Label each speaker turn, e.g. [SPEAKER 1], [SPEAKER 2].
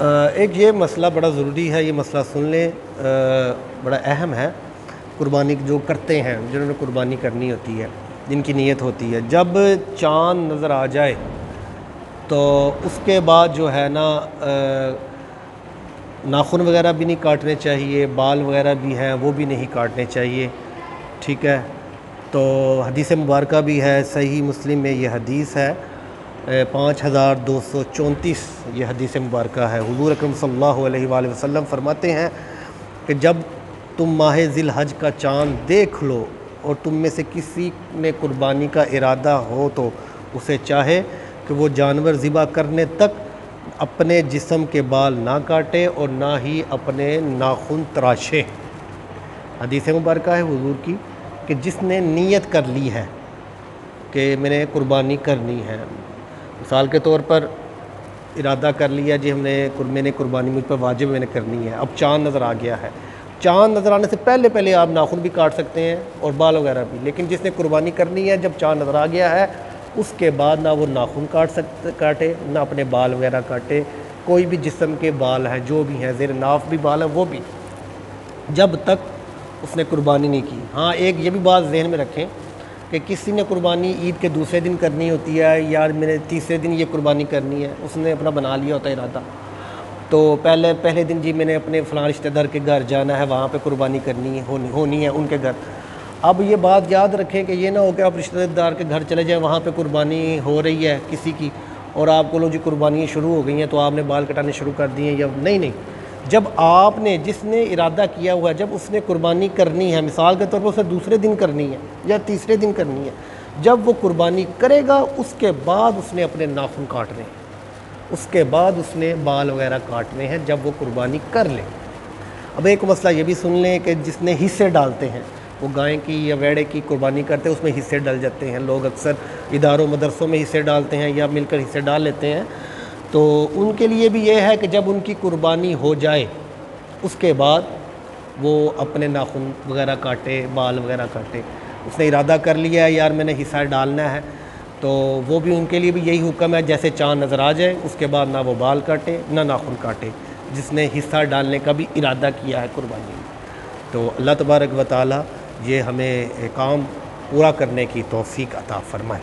[SPEAKER 1] ایک یہ مسئلہ بڑا ضروری ہے، یہ مسئلہ سن لیں، بڑا اہم ہے۔ قربانی جو کرتے ہیں، جنہوں نے قربانی کرنی ہوتی ہے، جن کی نیت ہوتی ہے، جب چاند نظر آ جائے تو اس کے بعد جو ہے نا ناخن وغیرہ بھی نہیں کاٹنے چاہیے، بال وغیرہ بھی ہیں وہ بھی نہیں کاٹنے چاہیے، ٹھیک ہے۔ تو حدیث مبارکہ بھی ہے، صحیح مسلم میں یہ حدیث ہے 5234 یہ حدیث مبارکہ ہے۔ حضور اکرم صلی اللہ علیہ وآلہ وسلم فرماتے ہیں کہ جب تم ماہ ذی الحج کا چاند دیکھ لو اور تم میں سے کسی نے قربانی کا ارادہ ہو تو اسے چاہے کہ وہ جانور ذبح کرنے تک اپنے جسم کے بال نہ کاٹے اور نہ ہی اپنے ناخن تراشے۔ حدیث مبارکہ ہے حضور کی کہ جس نے نیت کر لی ہے کہ میں نے قربانی کرنی ہے، مثال کے طور پر ارادہ کر لیا جی میں نے قربانی مجھ پر واجب میں نے کرنی ہے، اب چاند نظر آ گیا ہے، چاند نظر آنے سے پہلے آپ ناخن بھی کاٹ سکتے ہیں اور بال وغیرہ بھی، لیکن جس نے قربانی کرنی ہے جب چاند نظر آ گیا ہے اس کے بعد نہ وہ ناخن کاٹے نہ اپنے بال وغیرہ کاٹے، کوئی بھی جسم کے بال ہیں جو بھی ہیں، زیر ناف بھی بال ہیں وہ بھی، جب تک اس نے قربانی نہیں کی۔ ہاں ایک یہ بھی بات ذہن میں رکھیں کہ کسی نے قربانی عید کے دوسرے دن کرنی ہوتی ہے یا میں نے تیسرے دن یہ قربانی کرنی ہے، اس نے اپنا بنا لیا ہوتا ہے ارادہ، تو پہلے دن جی میں نے اپنے فلاں رشتہ دار کے گھر جانا ہے، وہاں پہ قربانی کرنی ہے ہونی ہے ان کے گھر۔ اب یہ بات یاد رکھیں کہ یہ نہ ہو کہ آپ رشتہ دار کے گھر چلے جائیں، وہاں پہ قربانی ہو رہی ہے کسی کی اور آپ کو لو جی قربانیاں شروع ہو گئی ہیں تو آپ نے بال کٹانے شروع کر دیے یا نہیں، جب آپ نے جس نے ارادہ کیا ہوا ہے جب اس نے قربانی کرنی ہے، مثال کے طور پر اسے دوسرے دن کرنی ہے یا تیسرے دن کرنی ہے، جب وہ قربانی کرے گا اس کے بعد اس نے اپنے ناخن کاٹنے ہیں، اس کے بعد اس نے بال وغیرہ کاٹنے ہیں جب وہ قربانی کر لے۔ اب ایک مسئلہ یہ بھی سن لیں کہ جس نے حصے ڈالتے ہیں، وہ گائے کی یا ویڑے کی قربانی کرتے ہیں، اس میں حصے ڈل جاتے ہیں، لوگ اکثر اداروں مدرسوں میں حصے ڈالتے ہیں یا مل کر حصے ڈال لیتے ہیں، تو ان کے لیے بھی یہ ہے کہ جب ان کی قربانی ہو جائے اس کے بعد وہ اپنے ناخن وغیرہ کاٹے، بال وغیرہ کاٹے۔ اس نے ارادہ کر لیا ہے یار میں نے حصہ ڈالنا ہے، تو وہ بھی ان کے لیے بھی یہی حکم ہے جیسے چاند نظر آ جائے اس کے بعد نہ وہ بال کاٹے نہ ناخن کاٹے، جس نے حصہ ڈالنے کا بھی ارادہ کیا ہے قربانی میں۔ تو اللہ تبارک و تعالی یہ ہمیں کام پورا کرنے کی توفیق عطا فرمائے۔